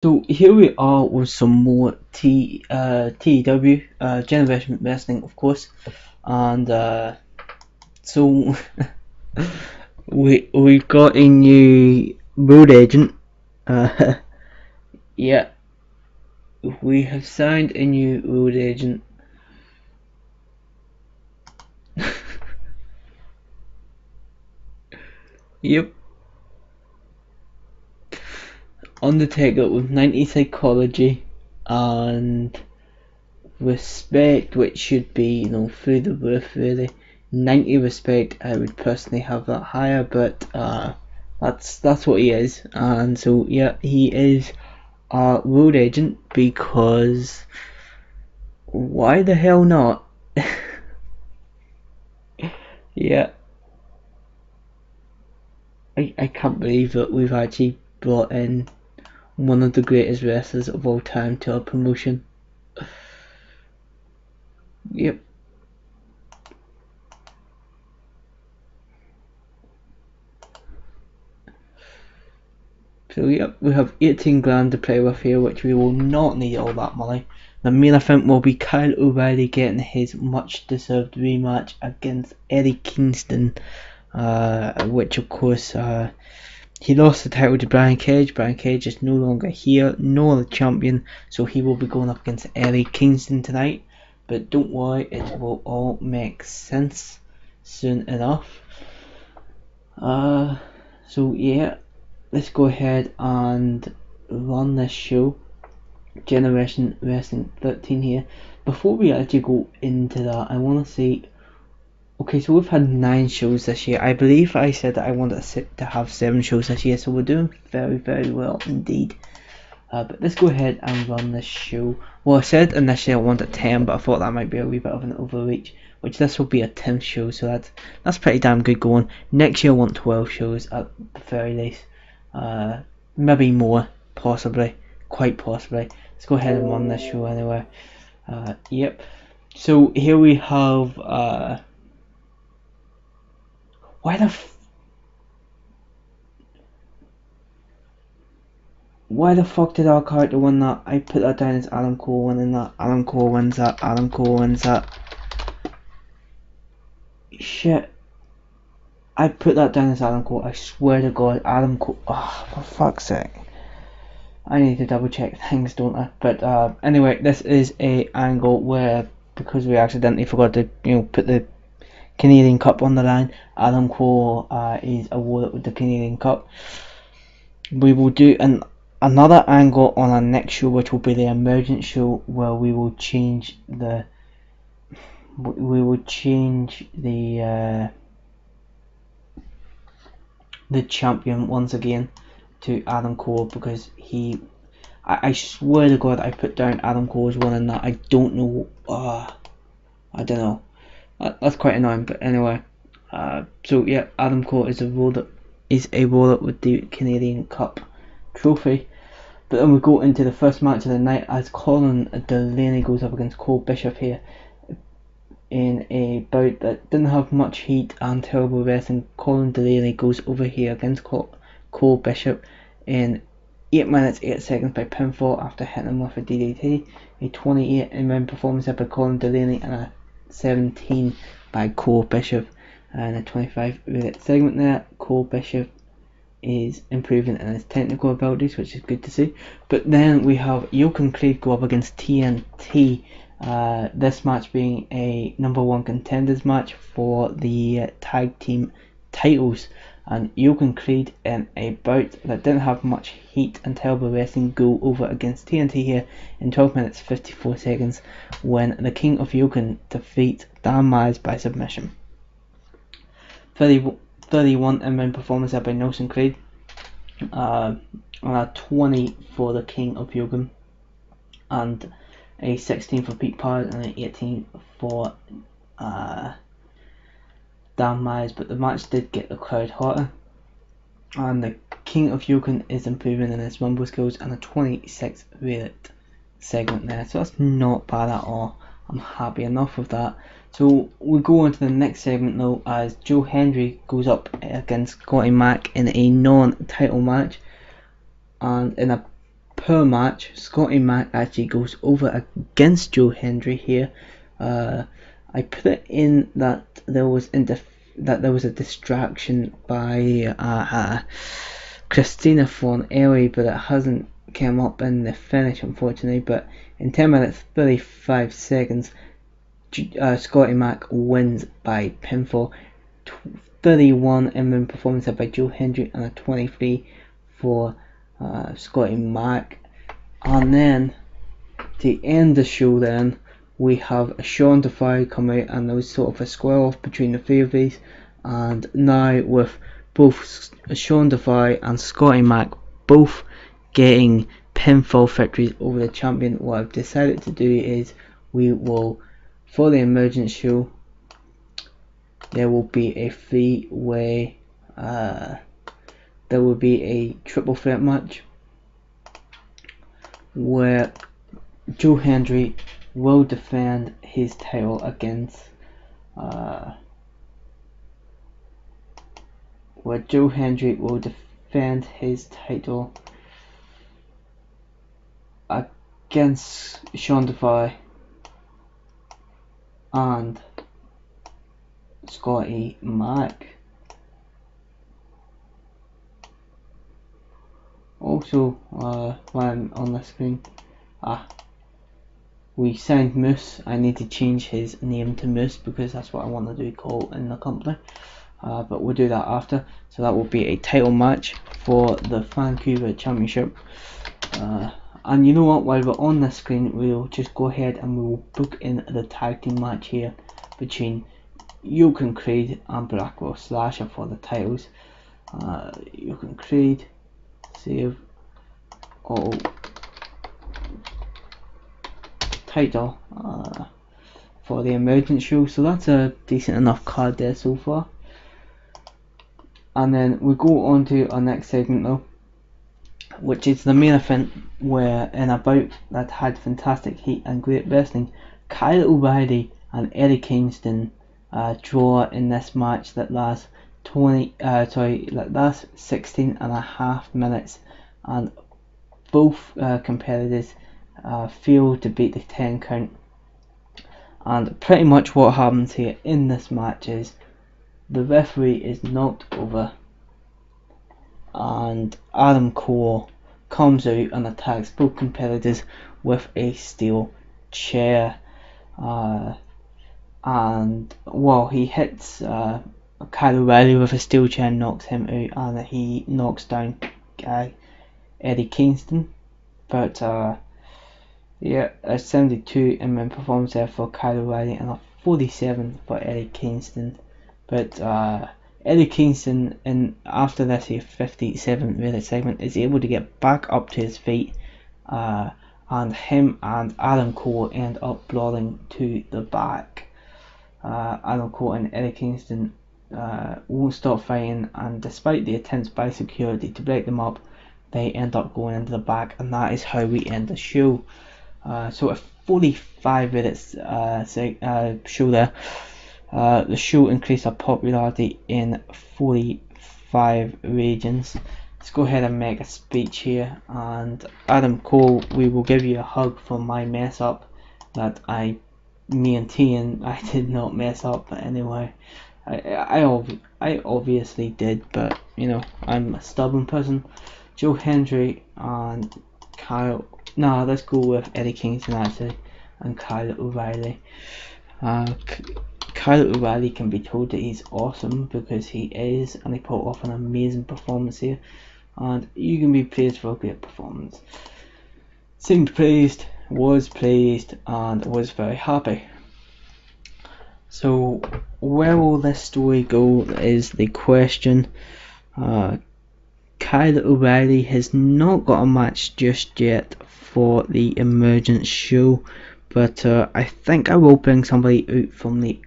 So here we are with some more TEW, Generation Wrestling, of course, and so we've got a new road agent. Uh, yeah, we have signed a new road agent. Yep, Undertaker with 90 psychology and respect, which should be through the roof really. 90 respect, I would personally have that higher, but that's what he is. And so yeah, he is a road agent because why the hell not? Yeah, I can't believe that we've actually brought in one of the greatest wrestlers of all time to our promotion. Yep. So yep, we have 18 grand to play with here, which we will not need all that money. The main event will be Kyle O'Reilly getting his much deserved rematch against Eddie Kingston, which of course he lost the title to Brian Cage. Brian Cage is no longer here, nor the champion, so he will be going up against Eddie Kingston tonight. But don't worry, it will all make sense soon enough. So yeah, let's go ahead and run this show. Generation Wrestling 13 here. Before we actually go into that, I want to say, okay, so we've had 9 shows this year. I believe I said that I wanted to have 7 shows this year, so we're doing very, very well indeed. But let's go ahead and run this show. Well, I said initially I wanted 10, but I thought that might be a wee bit of an overreach, which this will be a 10th show, so that's pretty damn good going. Next year I want 12 shows at the very least. Maybe more, possibly, quite possibly. Let's go ahead and run this show anyway. Yep. So here we have why the why the fuck did our character win that? I put that down as Adam Cole winning that. Adam Cole wins that. Adam Cole wins that. Shit. I put that down as Adam Cole. I swear to God, Adam Cole. Oh, for fuck's sake. I need to double check things, don't I? But anyway, this is a angle where, because we accidentally forgot to put the Canadian Cup on the line, Adam Cole is awarded with the Canadian Cup. We will do another angle on our next show, which will be the emergent show, where we will change the champion once again to Adam Cole, because I swear to God I put down Adam Cole as winning that. I don't know. I don't know. That's quite annoying, but anyway. So yeah, Adam Cole is a roller with the Canadian Cup trophy. But then we go into the first match of the night as Colin Delaney goes up against Cole Bishop here in a bout that didn't have much heat and terrible wrestling. Colin Delaney goes over here against Cole Bishop in 8 minutes 8 seconds by pinfall after hitting him with a DDT. A 28 in-ring performance by Colin Delaney and a 17 by Cole Bishop, and a 25-minute segment there. Cole Bishop is improving in his technical abilities, which is good to see. But then we have Yoke and Creed go up against TNT. This match being a #1 contenders match for the tag team titles, and Yoke and Creed in a bout that didn't have much heat and terrible wrestling go over against TNT here in 12 minutes 54 seconds when the King of Yoken defeats Dan Myers by submission. 31 in-ring performance by Nelson Creed, and a 20 for the King of Yoken, and a 16 for Pete Powers, and an 18 for Dan Myers. But the match did get the crowd hotter, and the King of Yoken is improving in his rumble skills, and a 26-minute segment there, so that's not bad at all. I'm happy enough with that. So we go on to the next segment though, as Joe Hendry goes up against Scotty Mac in a non-title match, and in a per match, Scotty Mac actually goes over against Joe Hendry here. I put it in that there was a distraction by Christina Fornelli, but it hasn't come up in the finish, unfortunately. But in 10 minutes 35 seconds, Scotty Mac wins by pinfall. 31 in performance by Joe Hendry and a 23 for Scotty Mac. And then to end the show, then we have Sean Defy come out, and there was sort of a square off between the three of these. And now with both Sean Defy and Scotty Mac both getting pinfall victories over the champion, what I've decided to do is we will, for the emergence show, there will be a three-way, there will be a triple threat match where Joe Hendry will defend his title against against Sean Defy and Scotty Mac. Also, while I'm on the screen, we signed Moose. I need to change his name to Moose because that's what I want to do, call in the company. But we'll do that after. So that will be a title match for the Vancouver Championship. And you know what, while we're on the screen, we'll just go ahead and we will book in the tag team match here between Yoke and Creed and Blackwell Slasher for the titles. Yoke and Creed, save all title for the emergence show. So that's a decent enough card there so far. And then we go on to our next segment though, which is the main event, where in a bout that had fantastic heat and great wrestling, Kyle O'Reilly and Eddie Kingston draw in this match that lasts 16 and a half minutes, and both competitors failed to beat the 10 count. And pretty much what happens here in this match is the referee is knocked over and Adam Cole comes out and attacks both competitors with a steel chair, and while he hits Kyle O'Reilly with a steel chair, knocks him out, and he knocks down Eddie Kingston. But yeah, a 72 in performance there for Kyle O'Reilly and a 47 for Eddie Kingston. But Eddie Kingston, after this 57-minute segment, is able to get back up to his feet, and him and Adam Cole end up brawling to the back. Adam Cole and Eddie Kingston won't stop fighting, and despite the attempts by security to break them up, they end up going into the back, and that is how we end the show. So a 45 minutes show there. The show increased our popularity in 45 regions. Let's go ahead and make a speech here, and Adam Cole, we will give you a hug for my mess up that me and Tian, I did not mess up, but anyway, I obviously did, but you know, I'm a stubborn person. Joe Hendry and let's go with Eddie Kingston actually, and Kyle O'Reilly. Kyle O'Reilly can be told that he's awesome because he is, and he put off an amazing performance here, and you can be praised for a great performance. Seemed praised, was praised, and was very happy. So where will this story go is the question. Kyle O'Reilly has not got a match just yet for the emergence show, but I think I will bring somebody out from the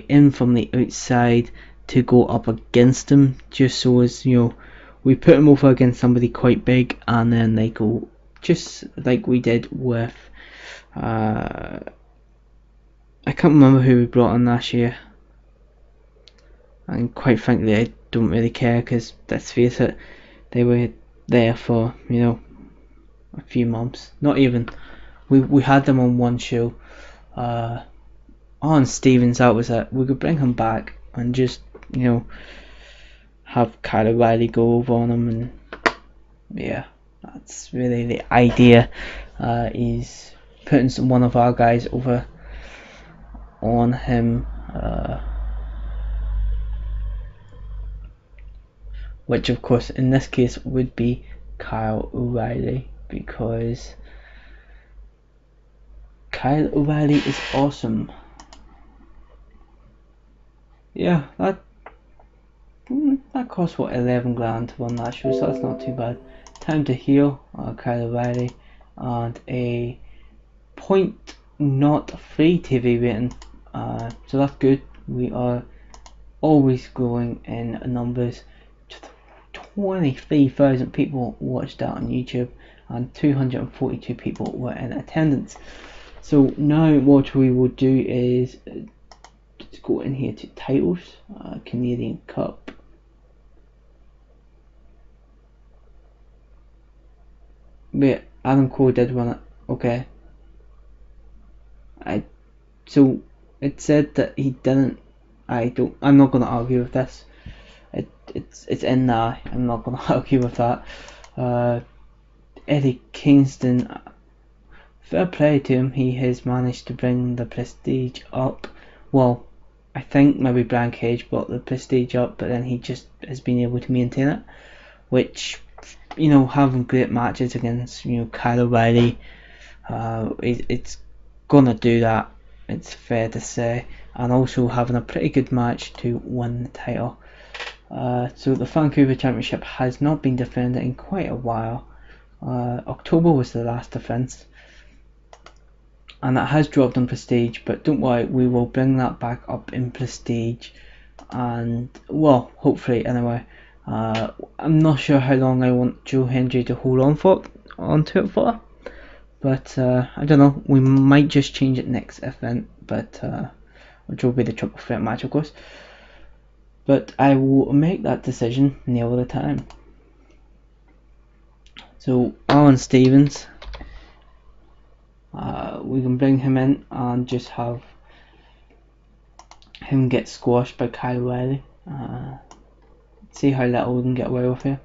in from the outside to go up against him, just so as you know, we put him over against somebody quite big, and then they go just like we did with I can't remember who we brought in last year, and quite frankly I don't really care, because let's face it, they were there for, you know, a few months. Not even. We had them on one show. On Stevens, that was it. We could bring him back and just, you know, have Kyle O'Reilly go over on him, and yeah, that's really the idea. Is putting one of our guys over on him, which of course in this case would be Kyle O'Reilly, because Kyle O'Reilly is awesome. Yeah, that cost what, 11 grand to run that show, so that's not too bad. Time to Heal, Kyle O'Reilly, and a .03 TV rating, so that's good. We are always growing in numbers. 23,000 people watched that on YouTube, and 242 people were in attendance. So now what we will do is just go in here to titles, Canadian Cup. Wait, Adam Cole did win it. Okay. So it said that he didn't. I'm not gonna argue with this. It's in there. I'm not gonna argue with that. Eddie Kingston, fair play to him. He has managed to bring the prestige up. Well, I think maybe Brian Cage brought the prestige up, but then he just has been able to maintain it, which, you know, having great matches against, you know, Kyle O'Reilly, it's gonna do that, it's fair to say, and also having a pretty good match to win the title. So the Vancouver Championship has not been defended in quite a while. October was the last defence, and that has dropped in prestige, but don't worry, we will bring that back up in prestige, and well, hopefully anyway. I'm not sure how long I want Joe Hendry to hold onto it for, but I don't know, we might just change it next event, but which will be the triple threat match, of course. But I will make that decision near the time. So Alan Stevens, we can bring him in and just have him get squashed by Kyle O'Reilly. See how little we can get away with here.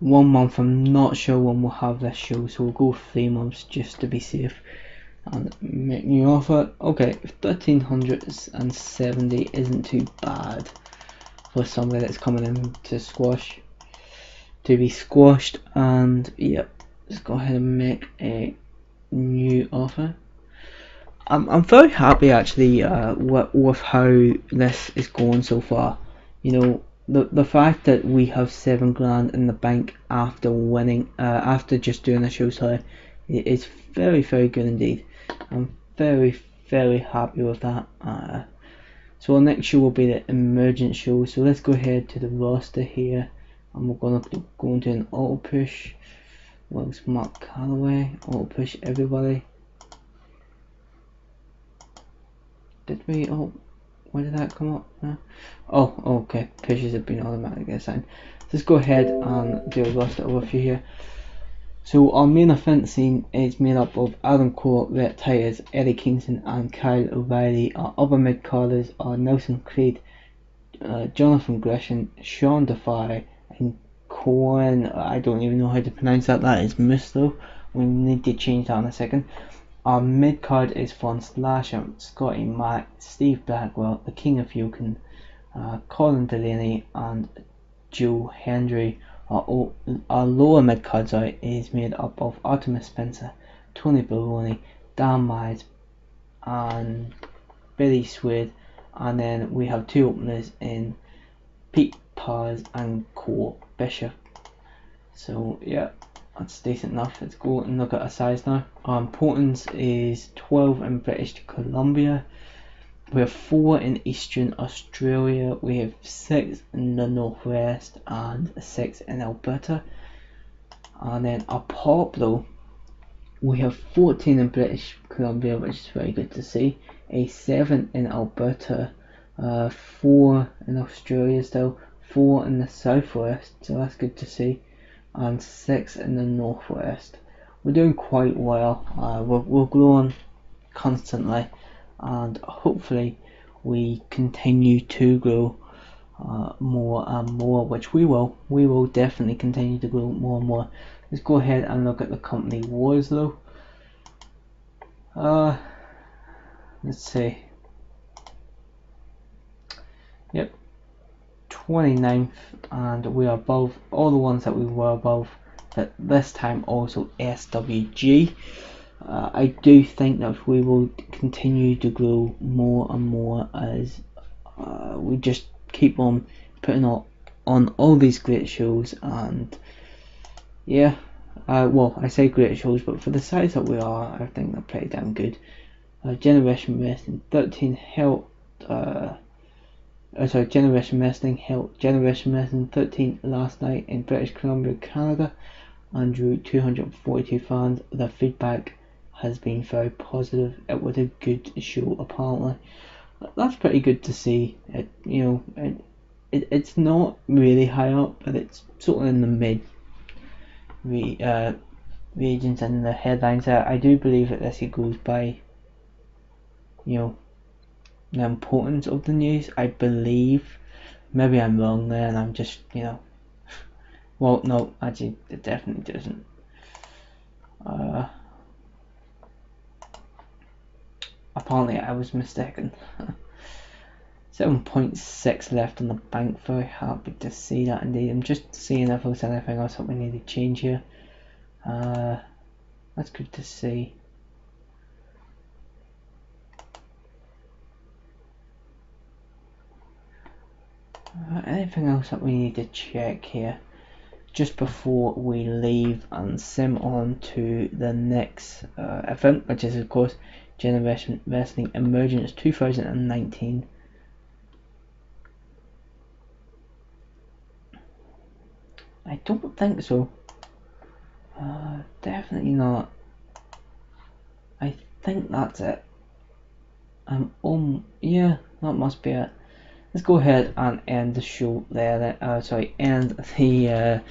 One month, I'm not sure when we'll have this show, so we'll go 3 months just to be safe and make new offer. Okay, 1370 isn't too bad for somebody that's coming in to be squashed, and yep, let's go ahead and make a new offer. I'm very happy actually with how this is going so far. You know, the fact that we have 7 grand in the bank after winning, after just doing a show, sorry, is very, very good indeed. I'm very, very happy with that. So our next show will be the emergent show. So let's go ahead to the roster here, and we're gonna go into an auto push. Where's Mark Calloway? Auto push everybody. Did we? Oh, where did that come up? Oh, okay. Pushes have been automatically assigned. Let's go ahead and do a roster overview here. So our main event scene is made up of Adam Cole, Rhett Titus, Eddie Kingston, and Kyle O'Reilly. Our other mid carders are Nelson Creed, Jonathan Gresham, Sean Defy, and Cohen. I don't even know how to pronounce that. That is Musto. We need to change that in a second. Our mid card is Von Slasher, Scotty Mack, Steve Blackwell, the King of Yukon, Colin Delaney, and Joe Hendry. Our lower mid card is made up of Artemis Spencer, Tony Baroni, Dan Myers, and Billy Swade, and then we have 2 openers in Pete Paz and Cole Bishop. So yeah, that's decent enough. Let's go and look at our size now. Our importance is 12 in British Columbia. We have 4 in Eastern Australia, we have 6 in the Northwest, and 6 in Alberta. And then our pop though, we have 14 in British Columbia, which is very good to see, a 7 in Alberta, 4 in Australia still, 4 in the southwest, so that's good to see, and 6 in the northwest. We're doing quite well. We're growing constantly, and hopefully we continue to grow more and more, which we will. We will definitely continue to grow more and more. Let's go ahead and look at the company wars though. Let's see. Yep, 29th, and we are above all the ones that we were above, but this time also SWG. I do think that we will continue to grow more and more as we just keep on putting on all these great shows, and yeah, well, I say great shows, but for the size that we are, I think they're pretty damn good. Generation Wrestling 13 held Generation Wrestling held Generation Wrestling 13 last night in British Columbia, Canada, and drew 242 fans. The feedback has been very positive. It was a good show, apparently. That's pretty good to see. It's not really high up, but it's sort of in the mid regions and the headlines. I do believe that this goes by, the importance of the news, I believe. Maybe I'm wrong there, and I'm just, well, no, actually, it definitely doesn't. Apparently, I was mistaken. 7.6 left on the bank. Very happy to see that indeed. I'm just seeing if there's anything else that we need to change here. That's good to see. Anything else that we need to check here just before we leave and sim on to the next event, which is of course Generation Wrestling Emergence 2019. I don't think so. Definitely not. I think that's it. Yeah, that must be it. Let's go ahead and end the show there. End the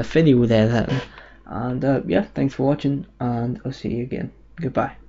video there then. And yeah, thanks for watching, and I'll see you again. Goodbye.